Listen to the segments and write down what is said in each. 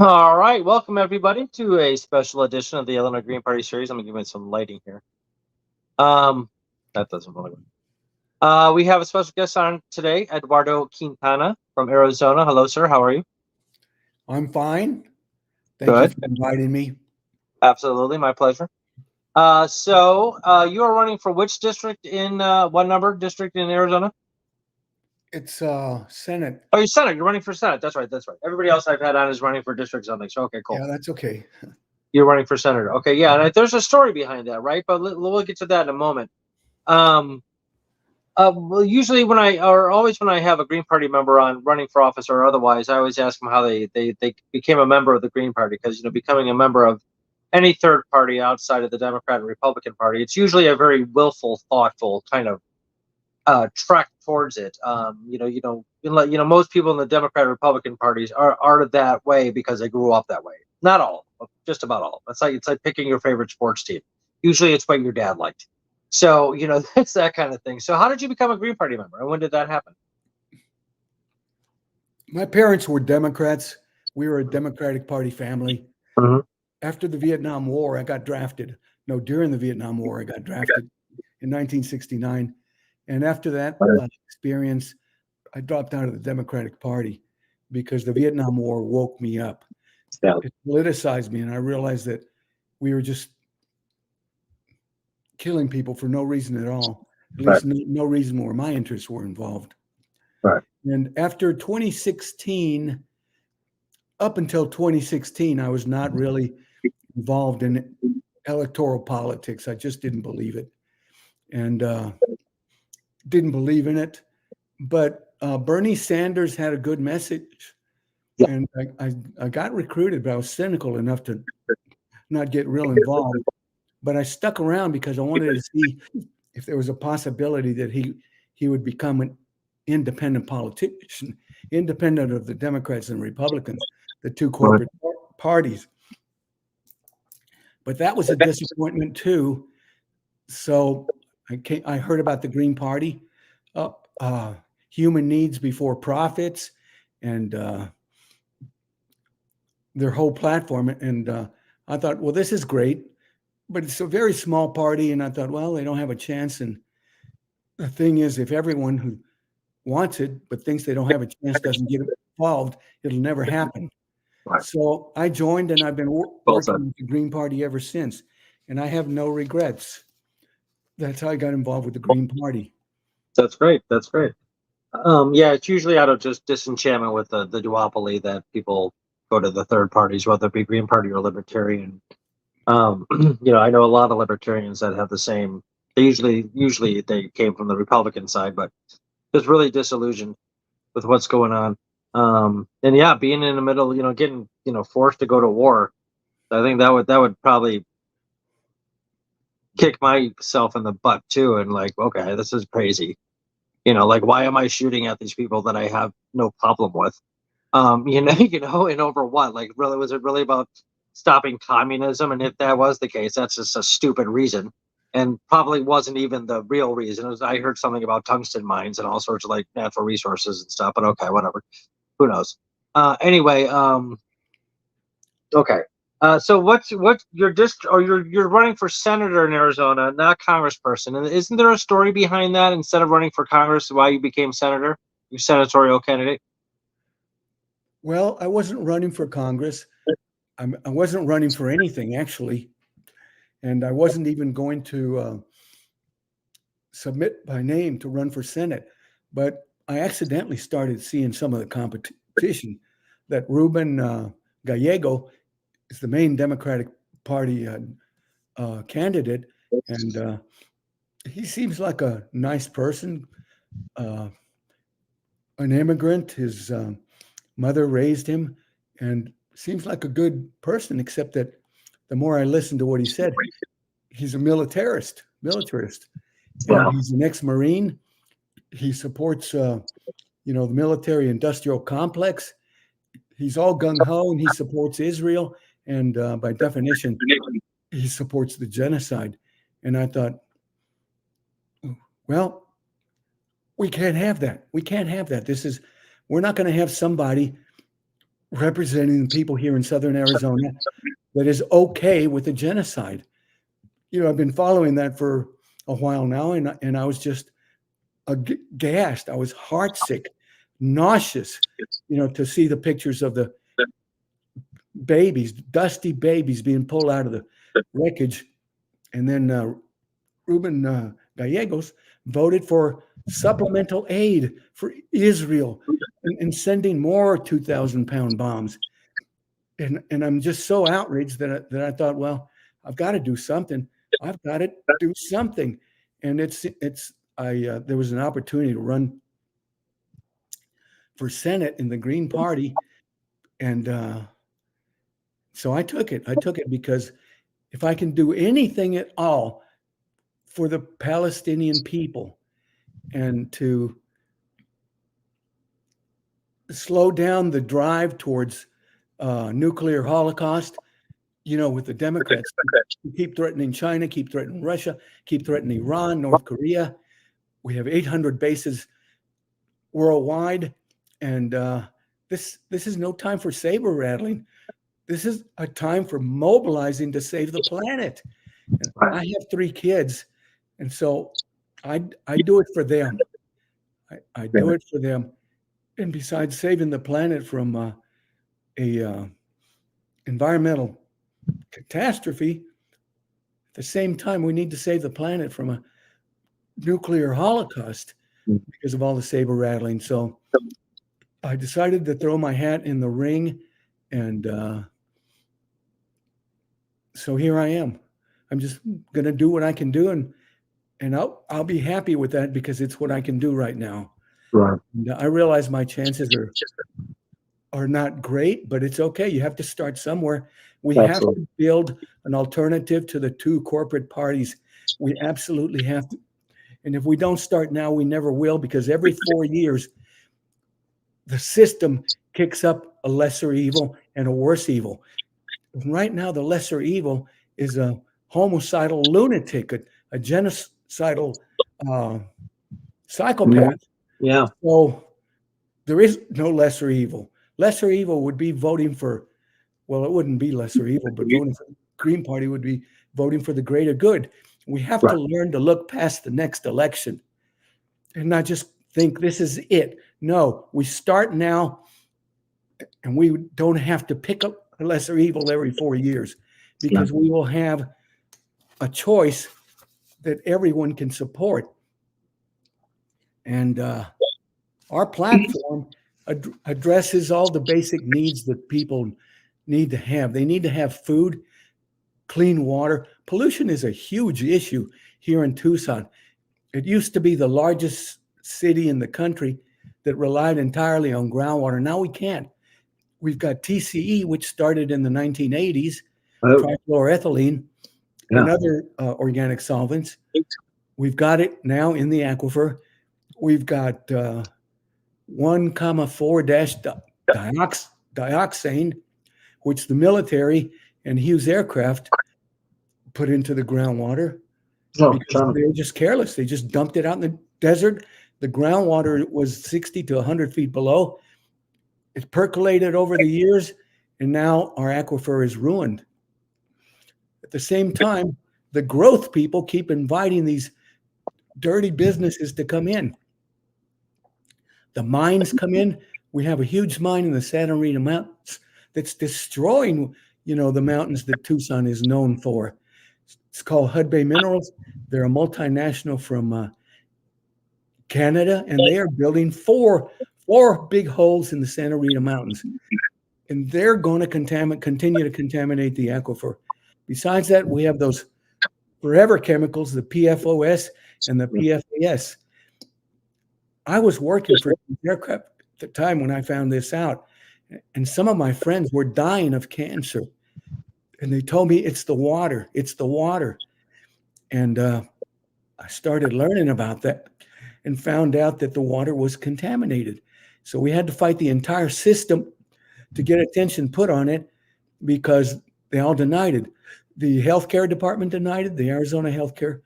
All right, welcome everybody to a special edition of the Illinois Green Party series. I'm gonna give it some lighting here. Um, that doesn't really work. We have a special guest on today, Eduardo Quintana from Arizona. Hello, sir. How are you? I'm fine. Thank you Good. for inviting me. Absolutely, my pleasure. So you are running for which district in what number district in Arizona? It's Senate. Oh, you're Senate. You're running for Senate. That's right. That's right. Everybody else I've had on is running for district something. So okay, cool. Yeah, that's okay. You're running for senator. Okay, yeah, and there's a story behind that, right? But we'll get to that in a moment. Um, well, usually always when I have a Green Party member on running for office or otherwise, I always ask them how they became a member of the Green Party because becoming a member of any third party outside of the Democrat and Republican Party, it's usually a very willful, thoughtful kind of trek towards it. Most people in the Democrat and Republican parties are that way because they grew up that way. Not all, but just about all. It's like picking your favorite sports team. Usually, it's what your dad liked. So it's that kind of thing. So how did you become a Green Party member, and when did that happen? My parents were Democrats. We were a Democratic Party family. Mm-hmm. After the Vietnam War, I got drafted. No, during the Vietnam War, I got drafted in 1969. And after that experience, I dropped out of the Democratic Party because the Vietnam War woke me up. Yeah. It politicized me, and I realized that we were just killing people for no reason at all. At least no reason where my interests were involved. Right. And after 2016, up until 2016, I was not really involved in electoral politics. I just didn't believe it and didn't believe in it. But Bernie Sanders had a good message. Yeah. And I got recruited, but I was cynical enough to not get real involved. But I stuck around because I wanted to see if there was a possibility that he would become an independent politician, independent of the Democrats and Republicans, the two corporate parties. But that was a disappointment too. So I heard about the Green Party, human needs before profits, and their whole platform. And I thought, well, this is great, but it's a very small party. And I thought, well, they don't have a chance. And the thing is, if everyone who wants it but thinks they don't have a chance doesn't get involved, it'll never happen. Right. So I joined, and I've been working with the Green Party ever since, and I have no regrets. That's how I got involved with the Green Party. That's great. That's great. Yeah, it's usually out of just disenchantment with the duopoly that people go to the third parties, whether it be Green Party or Libertarian. I know a lot of Libertarians that have the same. They usually they came from the Republican side, but just really disillusioned with what's going on. And yeah, being in the middle, getting forced to go to war. I think that would probably kick myself in the butt too, and like, okay, this is crazy. Like, why am I shooting at these people that I have no problem with? And over what? Like, really, was it really about stopping communism? And if that was the case, that's just a stupid reason, and probably wasn't even the real reason. I heard something about tungsten mines and all sorts of like natural resources and stuff. But okay, whatever. Who knows? Anyway, okay. So what your district, or you're running for senator in Arizona, not congressperson, and isn't there a story behind that? Instead of running for Congress, why you became senator, your senatorial candidate? Well, I wasn't running for Congress. I wasn't running for anything actually, and I wasn't even going to submit my name to run for Senate. But I accidentally started seeing some of the competition that Ruben Gallego is the main Democratic Party candidate, and he seems like a nice person, an immigrant. His mother raised him, and seems like a good person. Except that the more I listened to what he said, he's a militarist, and he's an ex-Marine. He supports, the military-industrial complex. He's all gung-ho, and he supports Israel. And by definition, he supports the genocide. And I thought, well, we can't have that. We can't have that. We're not going to have somebody representing the people here in Southern Arizona that is okay with the genocide. I've been following that for a while now, and I was just aghast. I was heartsick, nauseous, to see the pictures of the babies, dusty babies being pulled out of the wreckage. And then Ruben Gallegos voted for supplemental aid for Israel and sending more 2,000-pound bombs. And I'm just so outraged that I thought, well, I've got to do something. I've got to do something. And there was an opportunity to run for Senate in the Green Party. And so I took it. I took it because if I can do anything at all for the Palestinian people and to slow down the drive towards nuclear holocaust, with the Democrats who keep threatening China, keep threatening Russia, keep threatening Iran, North Korea. We have 800 bases worldwide, and this is no time for saber rattling. This is a time for mobilizing to save the planet. And I have 3 kids, and so I do it for them. I do it for them. And besides saving the planet from a environmental catastrophe, at the same time, we need to save the planet from a nuclear holocaust because of all the saber rattling. So I decided to throw my hat in the ring, and so here I am. I'm just going to do what I can do, and I'll be happy with that because it's what I can do right now. Right. And I realize my chances are not great, but it's okay. You have to start somewhere. We have to build an alternative to the 2 corporate parties. We absolutely have to. And if we don't start now, we never will, because every 4 years, the system kicks up a lesser evil and a worse evil. Right now, the lesser evil is a homicidal lunatic, a genocidal psychopath. Yeah. So there is no lesser evil. Lesser evil would be voting for, well, it wouldn't be lesser evil, but voting for the Green Party would be voting for the greater good. We have to learn to look past the next election and not just think this is it. No, we start now, and we don't have to pick up a lesser evil every 4 years, because we will have a choice that everyone can support. And our platform addresses all the basic needs that people need to have. They need to have food, clean water. Pollution is a huge issue here in Tucson. It used to be the largest city in the country that relied entirely on groundwater. Now we can't. We've got TCE, which started in the 1980s, trichloroethylene, and other organic solvents. We've got it now in the aquifer. We've got 1,4-dioxane, which the military and Hughes aircraft put into the groundwater because they were just careless. They just dumped it out in the desert. The groundwater was 60 to 100 feet below. It percolated over the years, and now our aquifer is ruined. At the same time, the growth people keep inviting these dirty businesses to come in. The mines come in. We have a huge mine in the Santa Rita Mountains that's destroying, the mountains that Tucson is known for. It's called Hudbay Minerals. They're a multinational from Canada, and they are building four big holes in the Santa Rita Mountains. And they're going to continue to contaminate the aquifer. Besides that, we have those forever chemicals, the PFOS and the PFAS. I was working for aircraft at the time when I found this out, and some of my friends were dying of cancer. And they told me it's the water. And I started learning about that and found out that the water was contaminated. So we had to fight the entire system to get attention put on it, because they all denied it. The healthcare department denied it. The Arizona Healthcare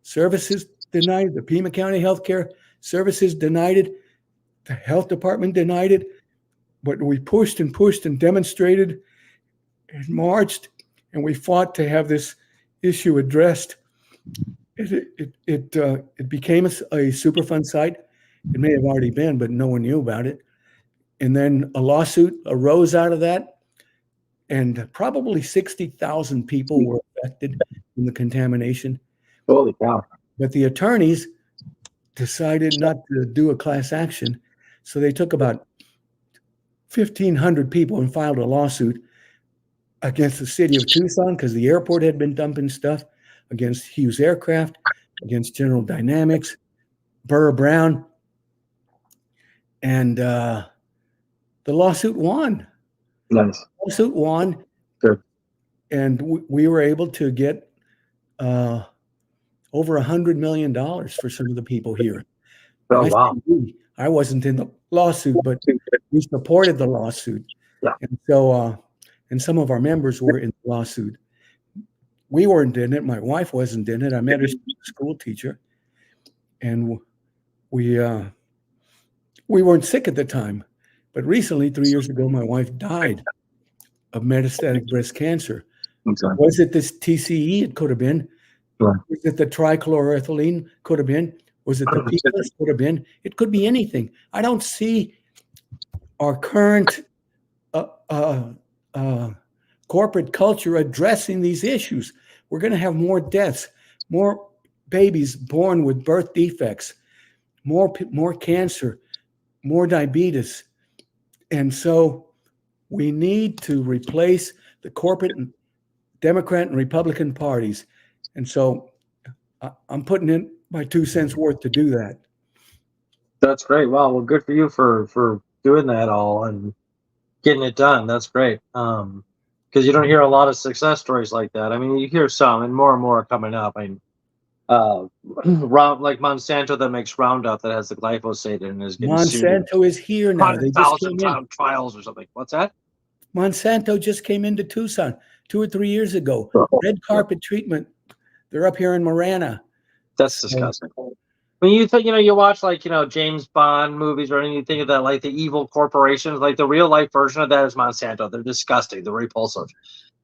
Services denied it. The Pima County Healthcare Services denied it. The health department denied it. but we pushed and pushed and demonstrated and marched, and we fought to have this issue addressed. It became a Superfund site. It may have already been, but no one knew about it. And then a lawsuit arose out of that, and probably 60,000 people were affected in the contamination. Holy cow. But the attorneys decided not to do a class action, so they took about 1,500 people and filed a lawsuit against the city of Tucson because the airport had been dumping stuff, against Hughes Aircraft, against General Dynamics, Burr Brown, and the lawsuit won. Nice. The lawsuit won. Good. And we were able to get over $100 million for some of the people here. Oh, wow. I wasn't in the lawsuit, but we supported the lawsuit. Yeah. And so, and some of our members were in the lawsuit. We weren't in it. My wife wasn't in it. I met her school teacher, and we weren't sick at the time. But recently, 3 years ago, my wife died of metastatic breast cancer. Okay. Was it this TCE? It could have been. Right. Was it the trichloroethylene? Could have been. Was it the PFAS? Could have been. It could be anything. I don't see our current corporate culture addressing these issues. We're going to have more deaths, more babies born with birth defects, more cancer, more diabetes. And so we need to replace the corporate and Democrat and Republican parties. And so I'm putting in my 2 cents worth to do that. That's great. Wow. Well, good for you for doing that all and getting it done. That's great. Because you don't hear a lot of success stories like that. I mean, you hear some, and more are coming up. I mean, like Monsanto that makes Roundup that has the glyphosate in it is getting Monsanto is here now. 100,000 trials or something. What's that? Monsanto just came into Tucson 2 or 3 years ago. Red carpet treatment. They're up here in Marana. That's disgusting. When you think, you watch like, James Bond movies or anything, you think of that, like the evil corporations, like the real life version of that is Monsanto. They're disgusting. They're repulsive.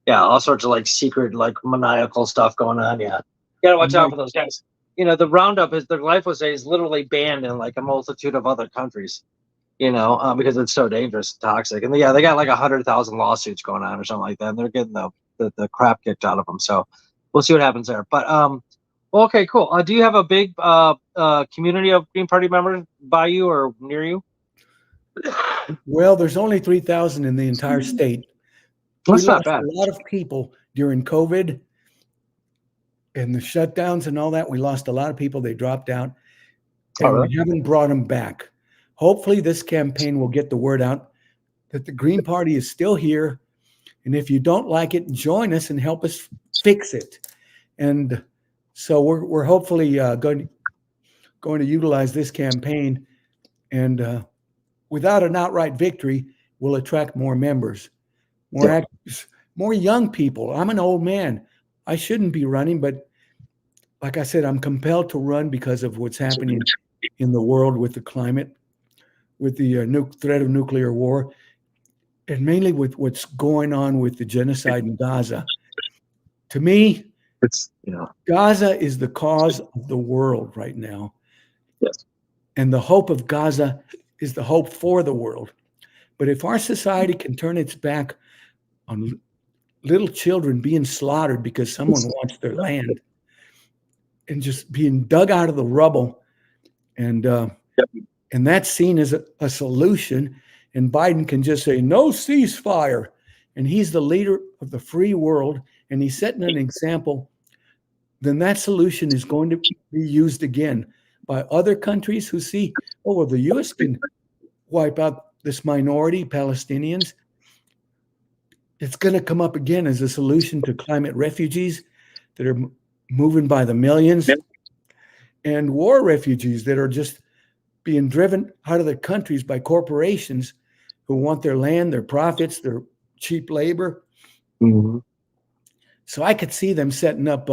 Yeah. All sorts of like secret, like maniacal stuff going on. Yeah. You gotta watch out for those guys. The Roundup the glyphosate is literally banned in like a multitude of other countries, because it's so dangerous and toxic. And they got like 100,000 lawsuits going on or something like that. And they're getting the crap kicked out of them. So we'll see what happens there. But, okay, cool. Do you have a big community of Green Party members by you or near you? Well, there's only 3,000 in the entire state. That's not bad. A lot of people during COVID and the shutdowns and all that. We lost a lot of people. They dropped out. And we haven't brought them back. Hopefully this campaign will get the word out that the Green Party is still here. And if you don't like it, join us and help us fix it. And so we're hopefully going to utilize this campaign, and without an outright victory, we'll attract more members, more activists, more young people. I'm an old man. I shouldn't be running, but like I said, I'm compelled to run because of what's happening in the world with the climate, with the threat of nuclear war, and mainly with what's going on with the genocide in Gaza. To me, Gaza is the cause of the world right now. Yes. And the hope of Gaza is the hope for the world. But if our society can turn its back on little children being slaughtered because someone wants their land and just being dug out of the rubble, and that's seen as a solution, and Biden can just say, no ceasefire, and he's the leader of the free world, and he's setting an example, then that solution is going to be used again by other countries who see, oh, well, the U.S. can wipe out this minority, Palestinians. It's going to come up again as a solution to climate refugees that are moving by the millions, and war refugees that are just being driven out of their countries by corporations who want their land, their profits, their cheap labor. Mm-hmm. So I could see them setting up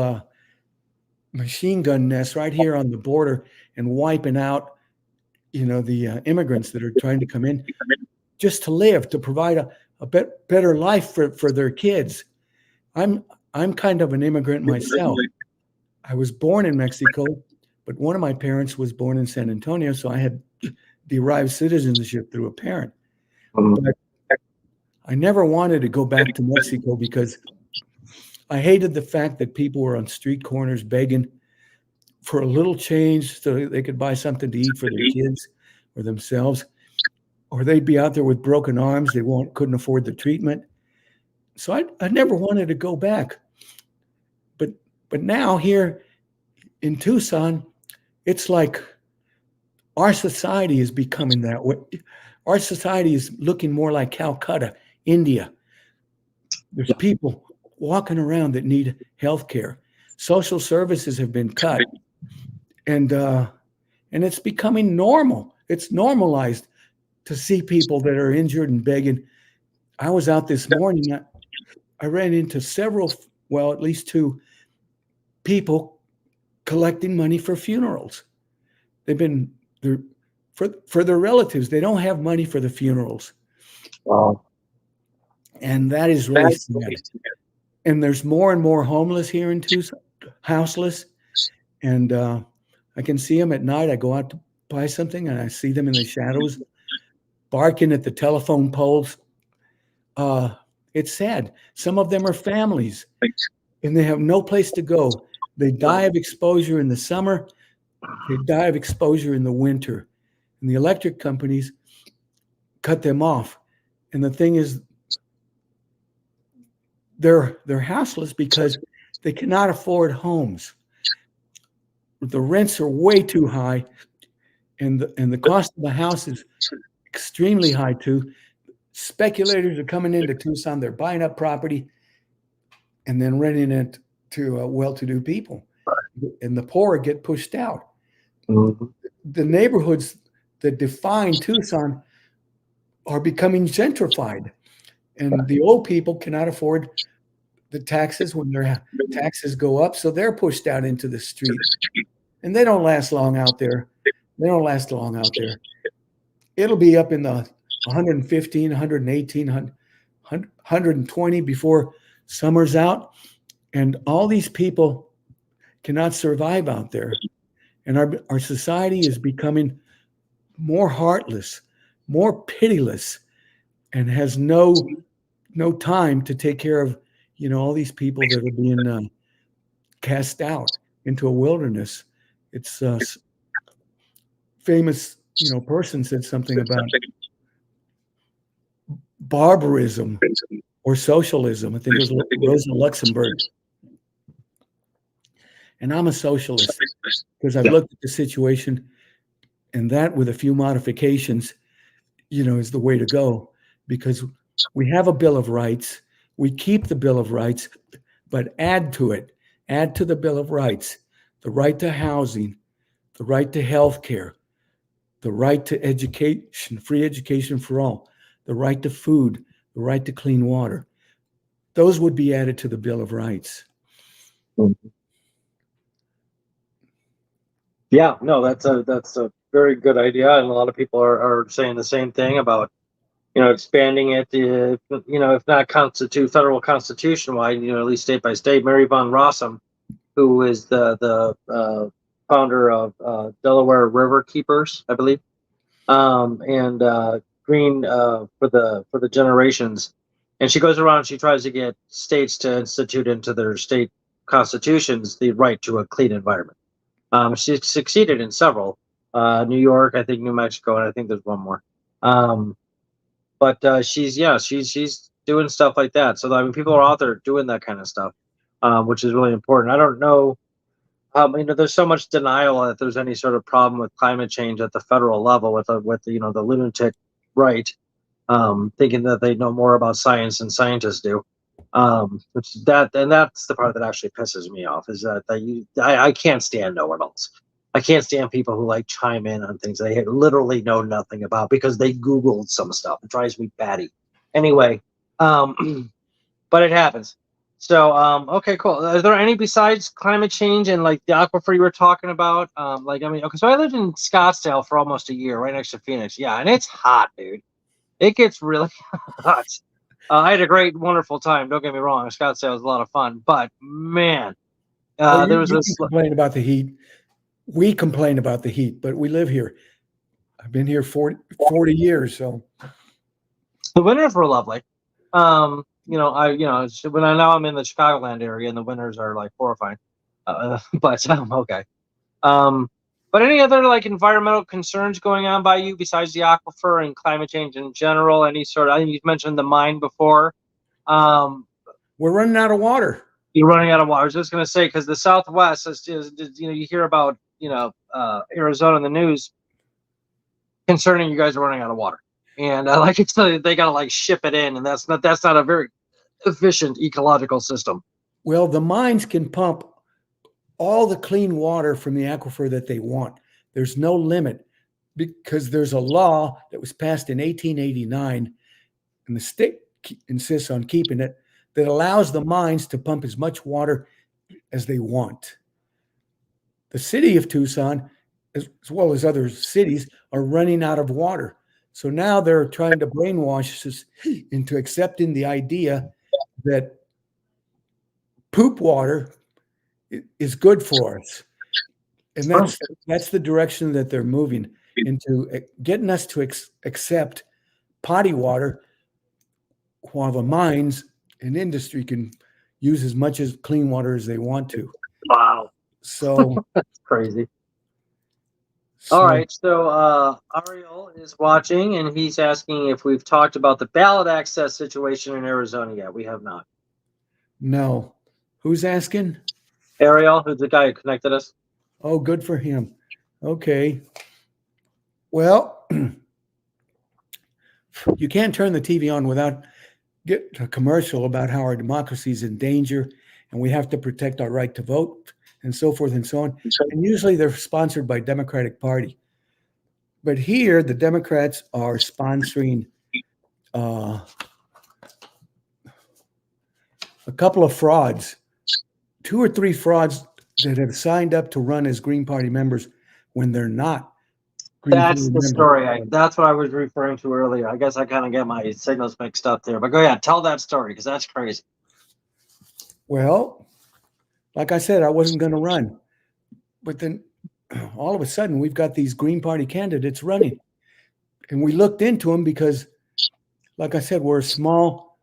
machine gun nests right here on the border and wiping out, the immigrants that are trying to come in. just to live, to provide a better life for their kids. I'm kind of an immigrant myself. I was born in Mexico, but one of my parents was born in San Antonio, so I had derived citizenship through a parent. But I never wanted to go back to Mexico because I hated the fact that people were on street corners begging for a little change so they could buy something to eat for their kids or themselves, or they'd be out there with broken arms. They couldn't afford the treatment. So I never wanted to go back. But now here in Tucson, it's like our society is becoming that way. Our society is looking more like Calcutta, India. There's people walking around that need health care. Social services have been cut. And it's becoming normal. It's normalized to see people that are injured and begging. I was out this morning. I ran into at least 2 people collecting money for funerals. For their relatives. They don't have money for the funerals. Wow. And that is really sad. And there's more and more homeless here in Tucson, houseless. And I can see them at night. I go out to buy something and I see them in the shadows barking at the telephone poles. It's sad. Some of them are families and they have no place to go. They die of exposure in the summer. They die of exposure in the winter. And the electric companies cut them off. And the thing is, they're houseless because they cannot afford homes. The rents are way too high, and the cost of the house is extremely high too. Speculators are coming into Tucson. They're buying up property and then renting it to well-to-do people, and the poor get pushed out. Mm-hmm. The neighborhoods that define Tucson are becoming gentrified, and the old people cannot afford the taxes when their taxes go up, so they're pushed out into the street, and they don't last long out there. It'll be up in the 115, 118, 120 before summer's out, and all these people cannot survive out there. And our society is becoming more heartless, more pitiless, and has no time to take care of, all these people that are being cast out into a wilderness. It's famous, person said something about barbarism or socialism. I think it was Rosa Luxemburg. And I'm a socialist because I've looked at the situation, and that, with a few modifications, is the way to go, because we have a Bill of Rights. We keep the Bill of Rights, but add to the Bill of Rights, the right to housing, the right to health care, the right to education, free education for all, the right to food, the right to clean water. Those would be added to the Bill of Rights. Yeah, no, that's a very good idea, and a lot of people are saying the same thing about expanding it. If not federal constitution wide, at least state by state. Mary von Rossum, who is the founder of Delaware River Keepers, I believe, and Green for the generations, and she goes around. She tries to get states to institute into their state constitutions the right to a clean environment. She succeeded in several. New York, I think New Mexico, and I think there's one more. But she's doing stuff like that. So people are out there doing that kind of stuff, which is really important. I don't know. There's so much denial that there's any sort of problem with climate change at the federal level with the lunatic right, thinking that they know more about science than scientists do. That's the part that actually pisses me off, is that I can't stand know-it-alls. I can't stand people who chime in on things they literally know nothing about because they Googled some stuff. It drives me batty. Anyway, but it happens. So, okay, cool. Is there any besides climate change and the aquifer you were talking about? Okay, so I lived in Scottsdale for almost a year, right next to Phoenix. Yeah, and it's hot, dude. It gets really hot. I had a great, wonderful time. Don't get me wrong. Scottsdale was a lot of fun, but man, Oh, there you, was you can this. complain about the heat. We complain about the heat, but we live here. I've been here 40 years, so The winters were lovely. When I now I'm in the Chicagoland area, and the winters are like horrifying. But okay. Um, but any other like environmental concerns going on by you besides the aquifer and climate change in general? Any sort of, I think you mentioned the mine before. Um, we're running out of water. you're running out of water. I was just going to say, because the Southwest you hear about, Arizona in the news concerning you guys are running out of water. And like it's they got to like ship it in, and that's not a very efficient ecological system. Well, the mines can pump all the clean water from the aquifer that they want. There's no limit because there's a law that was passed in 1889, and the state insists on keeping it, that allows the mines to pump as much water as they want. The city of Tucson, as well as other cities, are running out of water. So now they're trying to brainwash us into accepting the idea that poop water is good for us. And that's the direction that they're moving into, getting us to accept potty water, while the mines and industry can use as much as clean water as they want to. Wow. So that's crazy. All right. So Ariel is watching, and he's asking if we've talked about the ballot access situation in Arizona yet. We have not. No. Who's asking? Ariel, who's the guy who connected us. Oh, good for him. Okay. Well, you can't turn the TV on without get a commercial about how our democracy is in danger and we have to protect our right to vote and so forth and so on. And usually they're sponsored by Democratic Party. But here, the Democrats are sponsoring a couple of frauds, 2 or 3 frauds that have signed up to run as Green Party members when they're not. That's the story. That's what I was referring to earlier. I guess I kind of get my signals mixed up there. But go ahead, tell that story, because that's crazy. Well, like I said, I wasn't going to run. But then all of a sudden, we've got these Green Party candidates running. And we looked into them because, like I said, we're a small,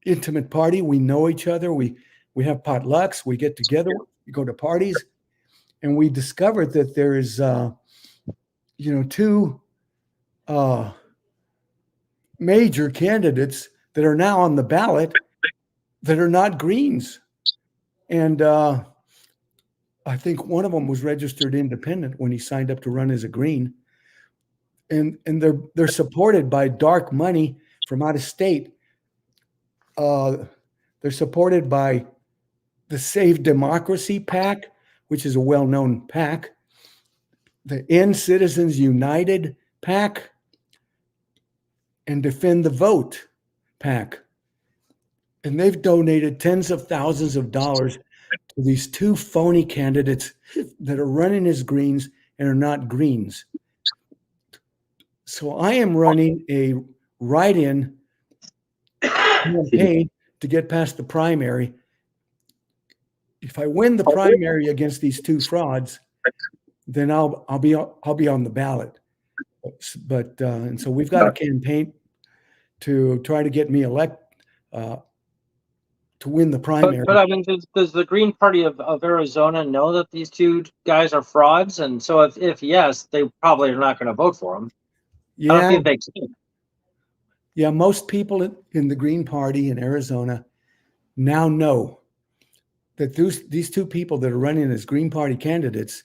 intimate party. We know each other. We have potlucks. We get together. We go to parties. And we discovered that there is, 2 major candidates that are now on the ballot that are not Greens. And I think one of them was registered independent when he signed up to run as a Green. And they're supported by dark money from out of state. They're supported by the Save Democracy PAC, which is a well-known PAC, the End Citizens United PAC, and Defend the Vote PAC. And they've donated tens of thousands of dollars to these 2 phony candidates that are running as Greens and are not Greens. So I am running a write-in campaign to get past the primary. If I win the primary against these 2 frauds, then I'll be on the ballot. But and so we've got a campaign to try to get me elected to win the primary. But I mean, does the Green Party of Arizona know that these 2 guys are frauds? And so if yes, they probably are not going to vote for them. Yeah, I don't think they can. Yeah, most people in the Green Party in Arizona now know that these 2 people that are running as Green Party candidates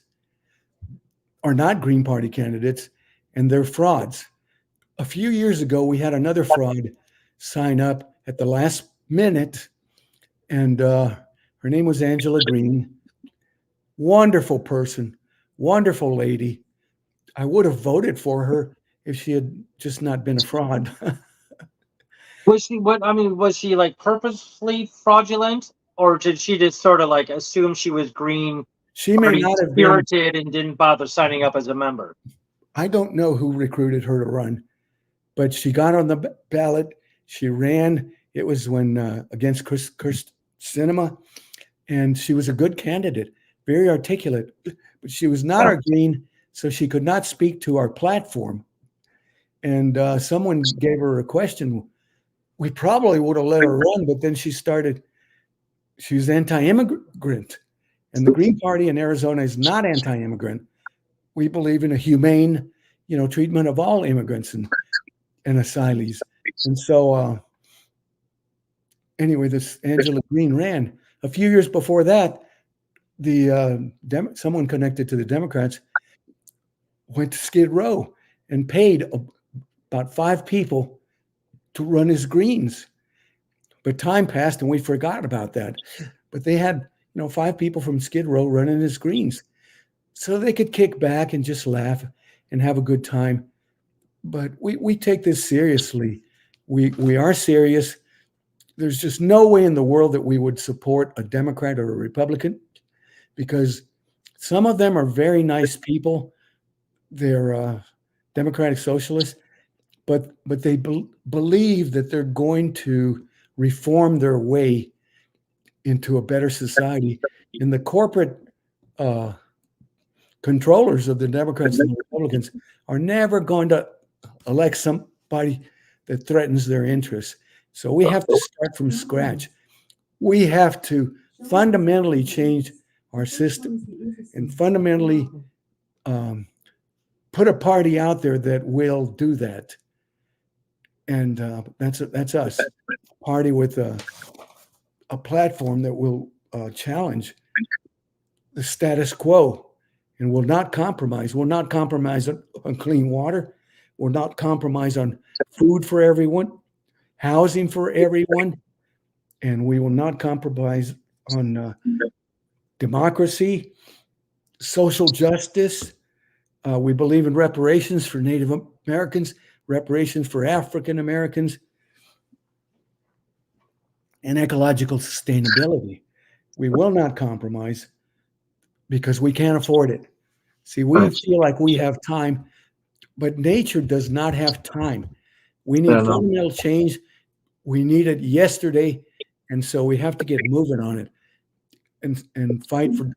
are not Green Party candidates, and they're frauds. A few years ago, we had another fraud sign up at the last minute, and her name was Angela Green. Wonderful person, wonderful lady. I would have voted for her if she had just not been a fraud. Was she like purposely fraudulent, or did she just sort of like assume she was Green She may Party not have been. spirited and didn't bother signing up as a member? I don't know who recruited her to run, but she got on the ballot. She ran. It was when against Chris Cinema, and she was a good candidate, very articulate, but she was not our Green, so she could not speak to our platform. And someone gave her a question. We probably would have let her run, but then she was anti-immigrant. And the Green Party in Arizona is not anti-immigrant. We believe in a humane, treatment of all immigrants and asylees. And so anyway, this Angela Green ran. A few years before that, someone connected to the Democrats went to Skid Row and paid about 5 people to run as Greens. But time passed and we forgot about that. But they had, 5 people from Skid Row running as Greens. So they could kick back and just laugh and have a good time. But we take this seriously. We are serious. There's just no way in the world that we would support a Democrat or a Republican, because some of them are very nice people. They're democratic socialists, but they believe that they're going to reform their way into a better society. And the corporate controllers of the Democrats and the Republicans are never going to elect somebody that threatens their interests. So we have to start from scratch. We have to fundamentally change our system and fundamentally put a party out there that will do that. And that's us, a party with a platform that will challenge the status quo and will not compromise. Will not compromise on clean water. Will not compromise on food for everyone, housing for everyone, and we will not compromise on democracy, social justice. We believe in reparations for Native Americans, reparations for African Americans, and ecological sustainability. We will not compromise because we can't afford it. See, we feel like we have time, but nature does not have time. We need fundamental change. We need it yesterday, and so we have to get moving on it and fight for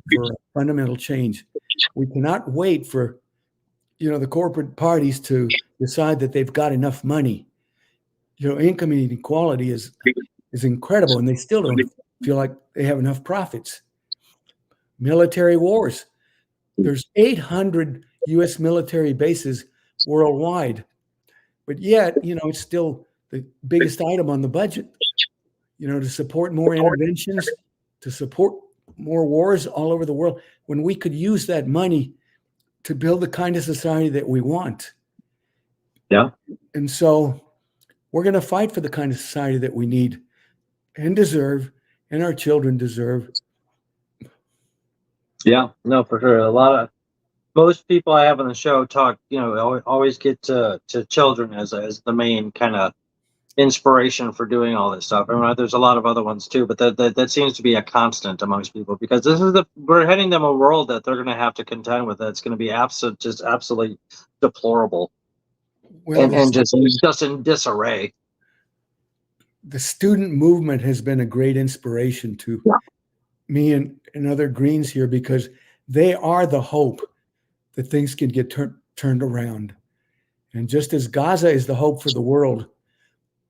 fundamental change. We cannot wait for the corporate parties to decide that they've got enough money. Income inequality is incredible, and they still don't feel like they have enough profits. Military wars. There's 800 U.S. military bases worldwide, but yet, it's still the biggest item on the budget, to support more interventions, to support more wars all over the world, when we could use that money to build the kind of society that we want. Yeah. And so we're going to fight for the kind of society that we need and deserve, and our children deserve. Yeah, no, for sure. Most people I have on the show talk, always get to children as the main kind of inspiration for doing all this stuff. I mean, there's a lot of other ones too, but that seems to be a constant amongst people, because we're heading them a world that they're going to have to contend with. That's going to be absolutely deplorable, and just in disarray. The student movement has been a great inspiration to me and other Greens here, because they are the hope that things can get turned around. And just as Gaza is the hope for the world,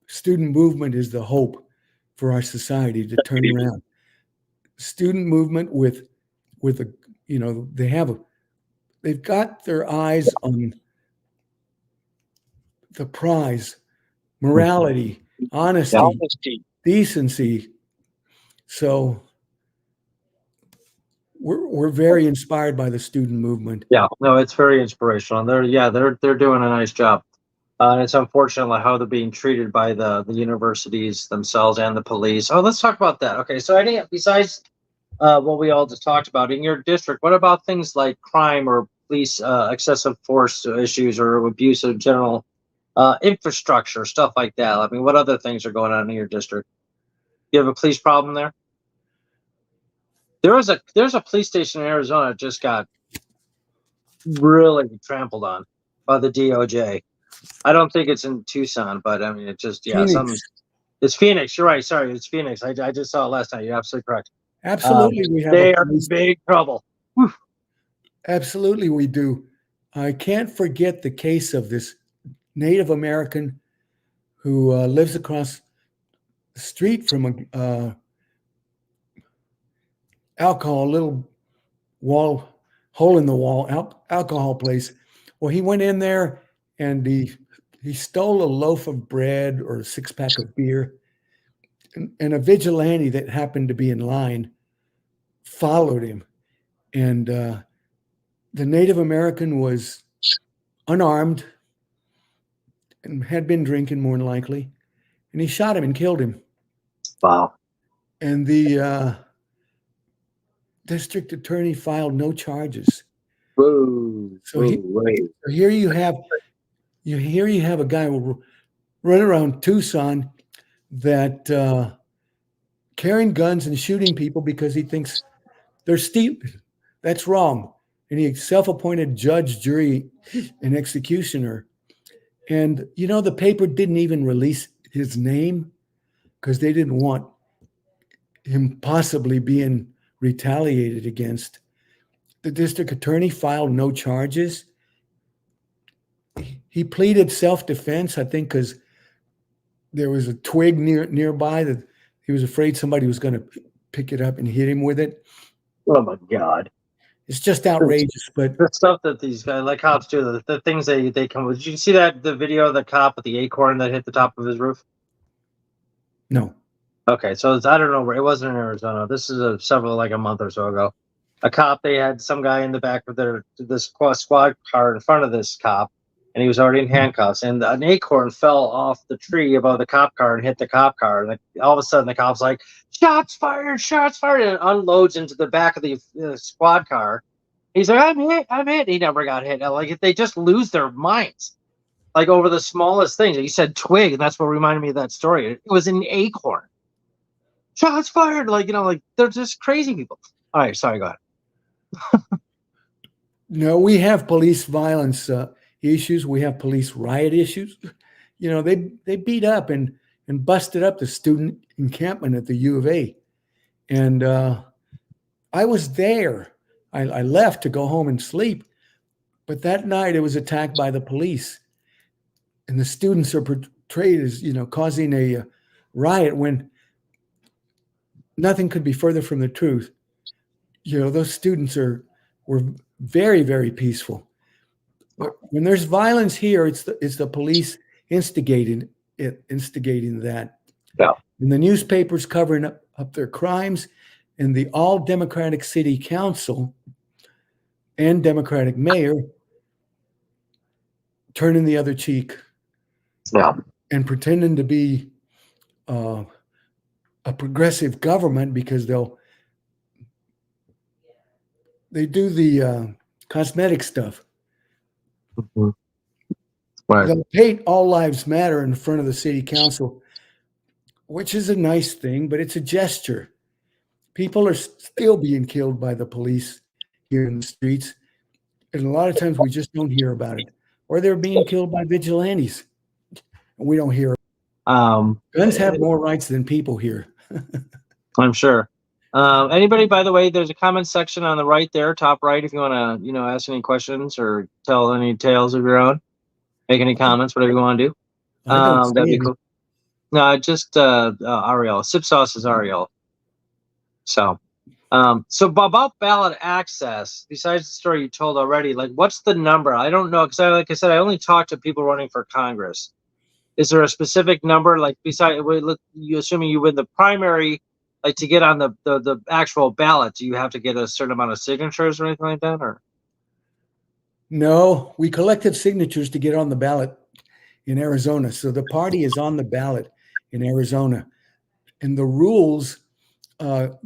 student movement is the hope for our society to turn around. Student movement they've got their eyes on the prize, morality, honesty, decency. So we're very inspired by the student movement. Yeah, no, it's very inspirational. They're doing a nice job. And it's unfortunate how they're being treated by the universities themselves and the police. Oh, let's talk about that. Okay, so besides what we all just talked about in your district, what about things like crime or police excessive force issues or abuse of general infrastructure, stuff like that? I mean, what other things are going on in your district? You have a police problem there? There's a police station in Arizona that just got really trampled on by the DOJ. I don't think it's in Tucson, but I mean, it's just Phoenix. It's Phoenix. You're right. Sorry, it's Phoenix. I just saw it last night. You're absolutely correct. Absolutely, we have a They are in police. big trouble. Whew. Absolutely, we do. I can't forget the case of this Native American who lives across the street from a alcohol, little wall, hole in the wall alcohol place. Well, he went in there and he stole a loaf of bread or a 6-pack of beer, and a vigilante that happened to be in line followed him. And the Native American was unarmed and had been drinking more than likely, and he shot him and killed him. Wow. And the district attorney filed no charges. Whoa. So here you have a guy who run around Tucson that carrying guns and shooting people because he thinks they're stealing. That's wrong. And he self-appointed judge, jury, and executioner. And the paper didn't even release his name because they didn't want him possibly being retaliated against. The district attorney filed no charges. He pleaded self-defense, I think, because there was a twig nearby that he was afraid somebody was going to pick it up and hit him with it. Oh my God. It's just outrageous. But the stuff that these guys, like cops, do, the things they come with. Did you see the video of the cop with the acorn that hit the top of his roof? No. Okay, so I don't know where it wasn't in Arizona. This is a month or so ago. A cop, they had some guy in the back of this squad car in front of this cop, and he was already in handcuffs. And an acorn fell off the tree above the cop car and hit the cop car. And all of a sudden, the cop's like, "Shots fired! Shots fired!" and unloads into the back of the squad car. He's like, "I'm hit! I'm hit!" He never got hit. Like they just lose their minds, like over the smallest things. You said twig, and that's what reminded me of that story. It was an acorn. Shots fired! Like they're just crazy people. All right, sorry, go ahead. No, we have police violence issues. We have police riot issues. They beat up and busted up the student encampment at the U of A. And I was there. I left to go home and sleep. But that night it was attacked by the police. And the students are portrayed as, causing a riot when nothing could be further from the truth. Those students were very, very peaceful. But when there's violence here, it's the police instigating that. Yeah. And the newspapers covering up their crimes, and the all Democratic city council and Democratic mayor turning the other cheek. Yeah. And pretending to be a progressive government because they do the cosmetic stuff. Mm-hmm. Right. They'll paint "All Lives Matter" in front of the city council, which is a nice thing, but it's a gesture. People are still being killed by the police here in the streets, and a lot of times we just don't hear about it. Or they're being killed by vigilantes, and we don't hear. Guns have more rights than people here. I'm sure. Anybody, by the way, there's a comment section on the right there, top right, if you want to, ask any questions or tell any tales of your own, make any comments, whatever you want to do. That'd be cool. No, just Ariel. Sip Sauce is Ariel. So about ballot access, besides the story you told already, like what's the number? I don't know, because like I said, I only talk to people running for Congress. Is there a specific number, like besides you assuming you win the primary, like to get on the actual ballot, do you have to get a certain amount of signatures or anything like that? Or no, we collected signatures to get on the ballot in Arizona. So the party is on the ballot in Arizona. And the rules, the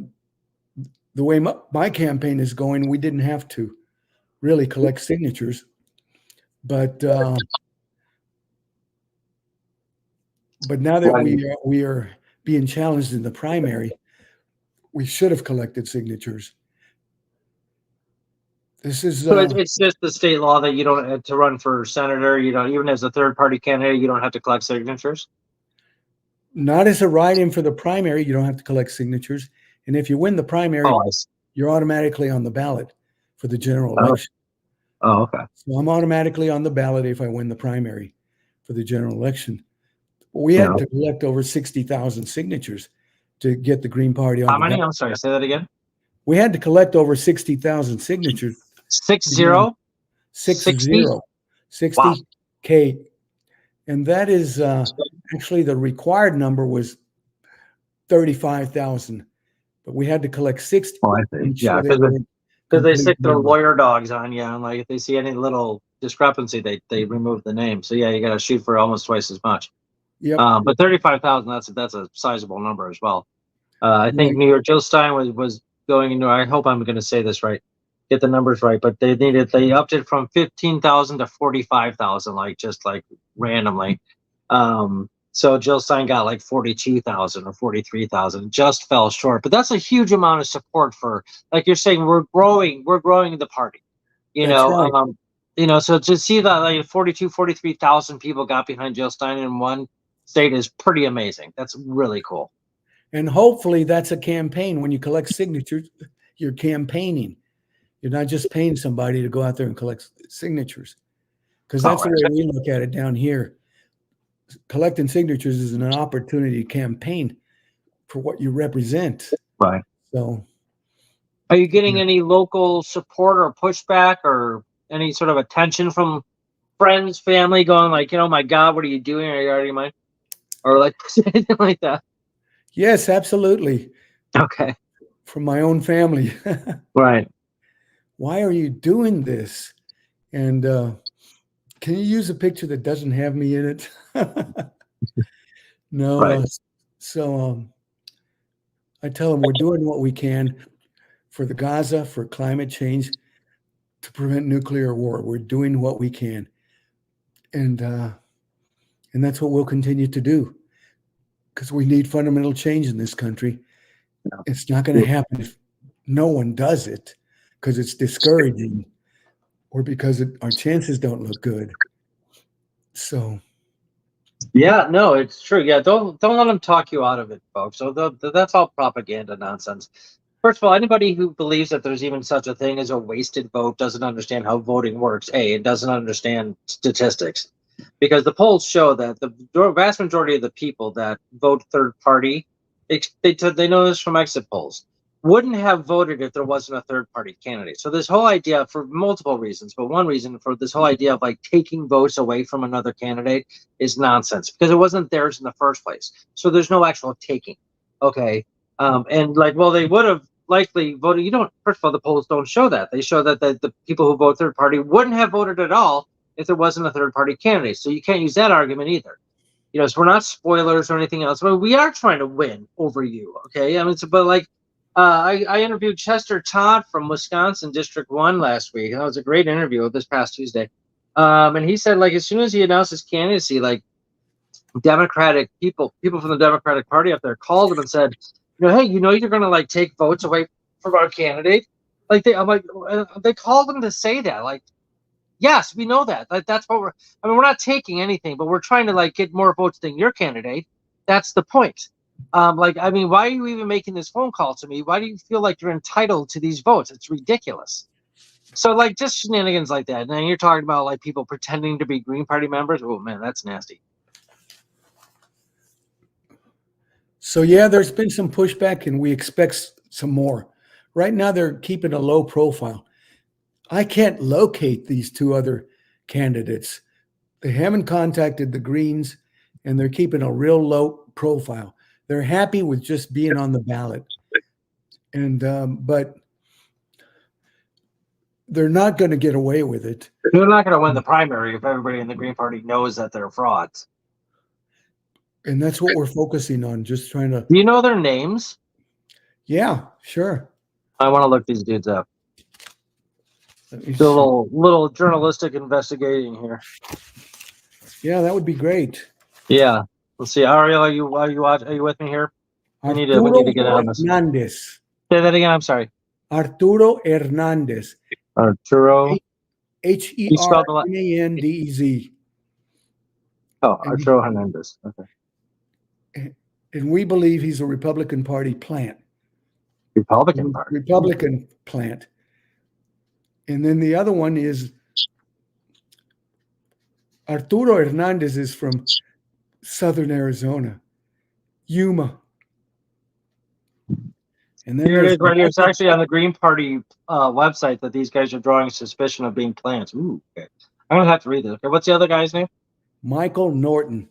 way my campaign is going, we didn't have to really collect signatures. But now that we are being challenged in the primary, we should have collected signatures. This is So it's just the state law that you don't to run for senator. You don't even as a third party candidate. You don't have to collect signatures. not as a write-in for the primary. You don't have to collect signatures, and if you win the primary, Oh, I see. you're automatically on the ballot for the general Oh, election. oh, okay. So I'm automatically on the ballot if I win the primary for the general election. But we had Yeah. to collect over 60,000 signatures to get the Green Party on How the many? ballot. I'm sorry. Say that again. We had to collect over 60,000 signatures. 60? 60? 60 Wow. K. And that is actually the required number was 35,000, but we had to collect 60. Oh, I see. Yeah, Sure they were because they complete stick their numbers. lawyer dogs on you, and like if they see any little discrepancy, they remove the name. So yeah, you got to shoot for almost twice as much. Yep. But 35,000, that's a sizable number as well. I think Right. New York Jill Stein was going into. I hope I'm going to say this right, get the numbers right. But they upped it from 15,000 to 45,000, like just like randomly. So Jill Stein got like 42,000 or 43,000, just fell short. But that's a huge amount of support for, like you're saying, we're growing the party. You That's know, right. so to see that like 43,000 people got behind Jill Stein in one state is pretty amazing. That's really cool. And hopefully that's a campaign. When you collect signatures, you're campaigning. You're not just paying somebody to go out there and collect signatures. Because that's the way we look at it down here. Collecting signatures is an opportunity to campaign for what you represent. Right. So are you getting any local support or pushback or any sort of attention from friends, family going like, my God, what are you doing? Are you already mine? Or like anything like that? yes, absolutely. Okay. From my own family. Right. Why are you doing this? And can you use a picture that doesn't have me in it? No. Right. So I tell them we're doing what we can for the Gaza, for climate change, to prevent nuclear war. We're doing what we can. And that's what we'll continue to do, because we need fundamental change in this country. Yeah. It's not going to happen if no one does it, because it's discouraging or because our chances don't look good. So. Yeah, no, it's true. Yeah, don't let them talk you out of it, folks. So that's all propaganda nonsense. First of all, anybody who believes that there's even such a thing as a wasted vote doesn't understand how voting works. It doesn't understand statistics, because the polls show that the vast majority of the people that vote third party, they know this from exit polls, wouldn't have voted if there wasn't a third party candidate. So this whole idea, for multiple reasons, but one reason for this whole idea of like taking votes away from another candidate is nonsense, because it wasn't theirs in the first place. So there's no actual taking. Okay. And like, well, they would have likely voted. First of all, the polls don't show that. They show that the people who vote third party wouldn't have voted at all if there wasn't a third party candidate. So you can't use that argument either. So we're not spoilers or anything else, but we are trying to win over you. Okay. I mean, but like, I interviewed Chester Todd from Wisconsin District 1 last week. That was a great interview this past Tuesday. And he said, like, as soon as he announced his candidacy, like, Democratic people from the Democratic Party up there called him and said, hey, you're going to like take votes away from our candidate. Like they called him to say that, like, yes, we know that. Like, that's what we're not taking anything, but we're trying to like get more votes than your candidate. That's the point. why are you even making this phone call to me? Why do you feel like you're entitled to these votes? It's ridiculous. So like just shenanigans like that. And then you're talking about like people pretending to be Green Party members. Oh man, that's nasty. So yeah, there's been some pushback, and we expect some more. Right now, they're keeping a low profile. I can't locate these two other candidates. They haven't contacted the Greens, and they're keeping a real low profile. They're happy with just being on the ballot, and but they're not going to get away with it. They're not going to win the primary if everybody in the Green Party knows that they're frauds. And that's what we're focusing on, just trying to. Do you know their names? Yeah, sure. I want to look these dudes up. Do a little journalistic investigating here. Yeah, that would be great. Yeah, let's see. Ariel, are you with me here? We need to get on this. Hernandez. Say that again. I'm sorry. Arturo Hernandez. Arturo. You spelled the Hermandez. Oh, Arturo Hernandez. Okay. And we believe he's a Republican Party plant. Republican Party. Republican plant. And then the other one is Arturo Hernandez is from Southern Arizona, Yuma. And then Here it is right here. It's actually on the Green Party website that these guys are drawing suspicion of being plants. Ooh, okay. I'm going to have to read this. Okay, what's the other guy's name? Michael Norton,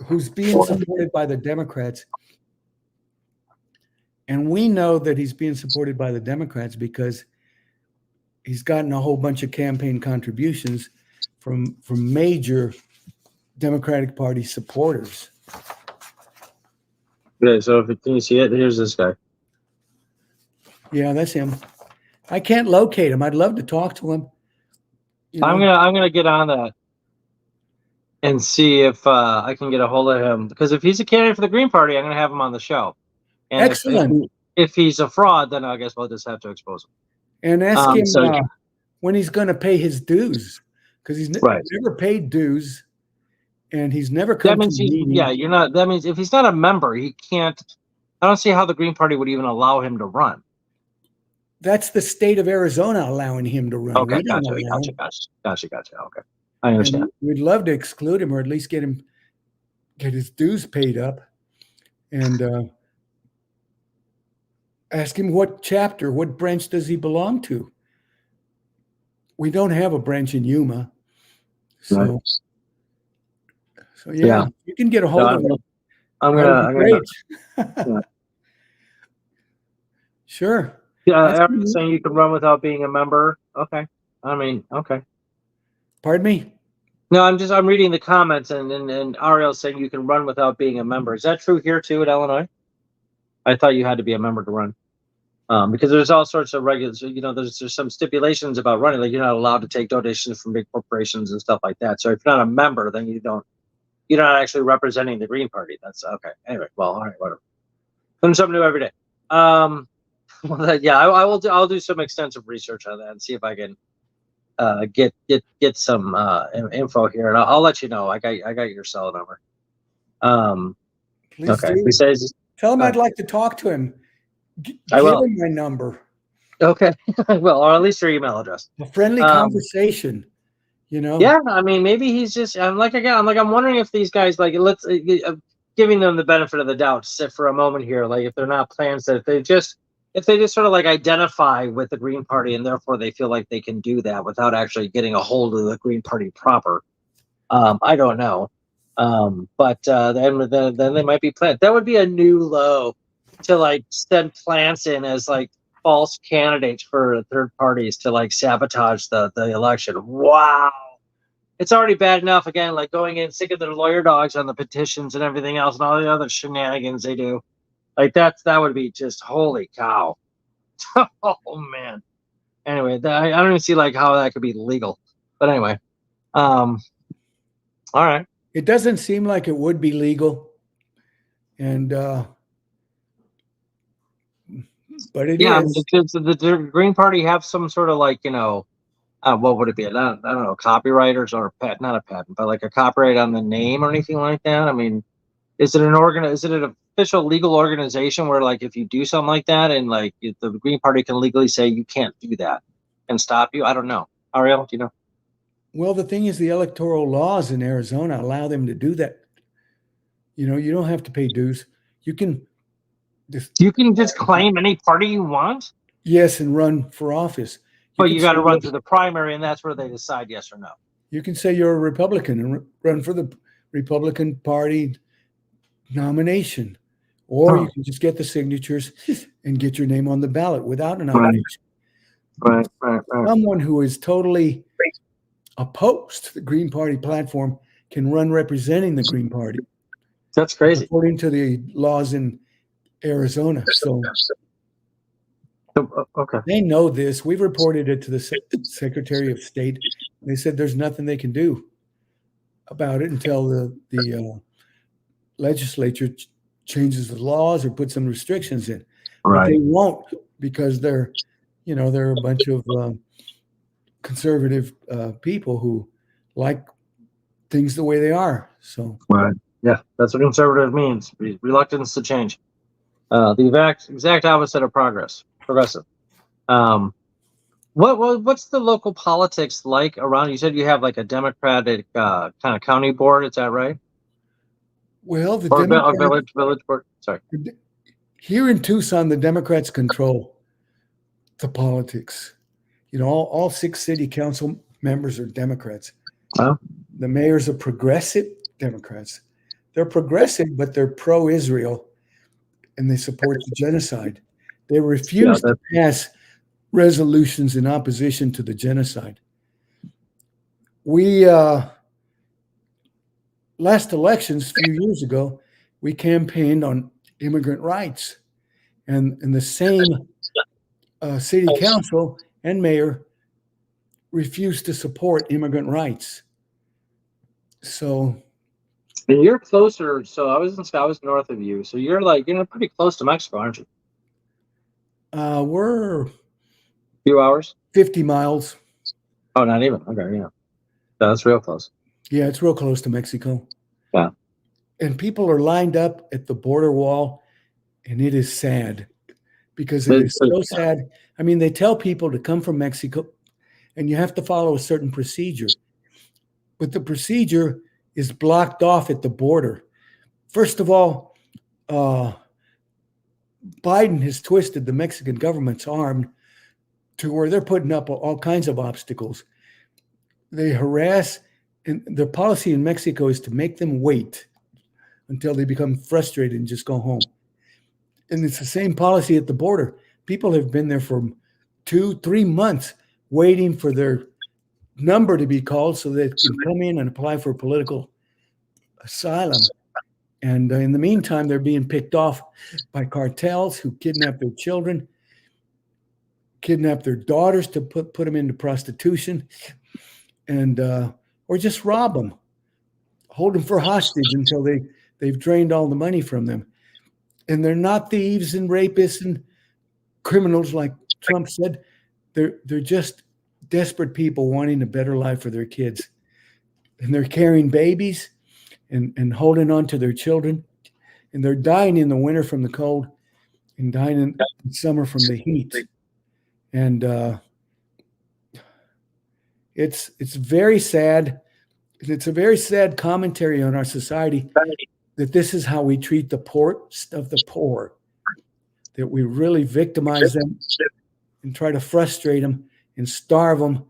who's being supported by the Democrats. And we know that he's being supported by the Democrats because he's gotten a whole bunch of campaign contributions from major Democratic Party supporters. Okay, so can you see it? Here's this guy. Yeah, that's him. I can't locate him. I'd love to talk to him. I'm gonna get on that and see if I can get a hold of him, because if he's a candidate for the Green Party, I'm gonna have him on the show. And excellent. If he's a fraud, then I guess we'll just have to expose him. And ask him when he's going to pay his dues, because he's never paid dues, and he's never come to meetings. Yeah, you're not. That means if he's not a member, he can't. I don't see how the Green Party would even allow him to run. That's the state of Arizona allowing him to run. Okay, gotcha. Okay, I understand. And we'd love to exclude him, or at least get his dues paid up, and ask him what chapter, what branch does he belong to. We don't have a branch in Yuma, so yeah, you can get a hold of him. I'm gonna. Sure. Yeah, everyone's saying you can run without being a member. Okay. I mean, okay. Pardon me? No, I'm reading the comments, and Ariel's saying you can run without being a member. Is that true here too in Illinois? I thought you had to be a member to run. Because there's all sorts of regulations, there's some stipulations about running, like you're not allowed to take donations from big corporations and stuff like that. So if you're not a member, then you're not actually representing the Green Party. That's okay. Anyway, well, all right, whatever. Learn something new every day. I'll do some extensive research on that and see if I can get some info here, and I'll let you know. I got your cell number. Please do. He says, tell him I'd like to talk to him. Give him my number. Okay, well, or at least your email address. A friendly conversation, Yeah, I mean, maybe he's just. I'm wondering if these guys giving them the benefit of the doubt. Sit for a moment here, like if they're not plans, that if they just sort of like identify with the Green Party and therefore they feel like they can do that without actually getting a hold of the Green Party proper. I don't know, but then they might be planned. That would be a new low to like send plants in as like false candidates for third parties to like sabotage the election. Wow. It's already bad enough, again, like going in, sticking their lawyer dogs on the petitions and everything else and all the other shenanigans they do. Like that would be just holy cow. Oh man. Anyway, I don't even see like how that could be legal. But anyway, all right. It doesn't seem like it would be legal, and but it is. The Green Party have some sort of like what would it be? I don't know, copywriters or not a patent, but like a copyright on the name or anything like that. I mean, is it an official legal organization where like if you do something like that and like the Green Party can legally say you can't do that and stop you? I don't know. Ariel, do you know? Well, the thing is, the electoral laws in Arizona allow them to do that. You don't have to pay dues. You can just claim any party you want. Yes, and run for office. But you got to run through the primary, and that's where they decide yes or no. You can say you're a Republican and run for the Republican Party nomination, or you can just get the signatures and get your name on the ballot without a nomination. Right. Someone who is totally opposed to the Green Party platform can run representing the Green Party. That's crazy. According to the laws in Arizona. So okay. They know this. We've reported it to the Secretary of State. They said there's nothing they can do about it until the legislature changes the laws or puts some restrictions in. Right. But they won't because they're a bunch of conservative people who like things the way they are. So Right. Yeah, that's what conservative means. Reluctance to change. The exact opposite of progressive. Um, what's the local politics like around? You said you have like a Democratic kind of county board. Is that right? well, Or a village board? Sorry. here in Tucson, the Democrats control the politics. All 6 city council members are Democrats. Well, The mayors are progressive Democrats. They're progressive, but they're pro-Israel, and they support the genocide. They refuse to pass resolutions in opposition to the genocide. We last elections, a few years ago, we campaigned on immigrant rights, and the same city council and mayor refused to support immigrant rights. So, and you're closer. So I was north of you. So you're pretty close to Mexico, aren't you? we're A few hours. 50 miles. Oh, not even. Okay, yeah, that's real close. Yeah, it's real close to Mexico. Yeah. And people are lined up at the border wall, and it is sad because it is so sad. I mean, they tell people to come from Mexico, and you have to follow a certain procedure. But the procedure is blocked off at the border. First of all, Biden has twisted the Mexican government's arm to where they're putting up all kinds of obstacles. They harass, and their policy in Mexico is to make them wait until they become frustrated and just go home. And it's the same policy at the border. People have been there for 2-3 months waiting for their number to be called so they can come in and apply for political asylum. And in the meantime, they're being picked off by cartels who kidnap their children, kidnap their daughters to put them into prostitution, and or just rob them, hold them for hostage until they've drained all the money from them. And they're not thieves and rapists and criminals like Trump said. They're just desperate people wanting a better life for their kids. And they're carrying babies and holding on to their children. And they're dying in the winter from the cold and dying in summer from the heat. And it's very sad. It's a very sad commentary on our society that this is how we treat the poorest of the poor, that we really victimize them and try to frustrate them and starve them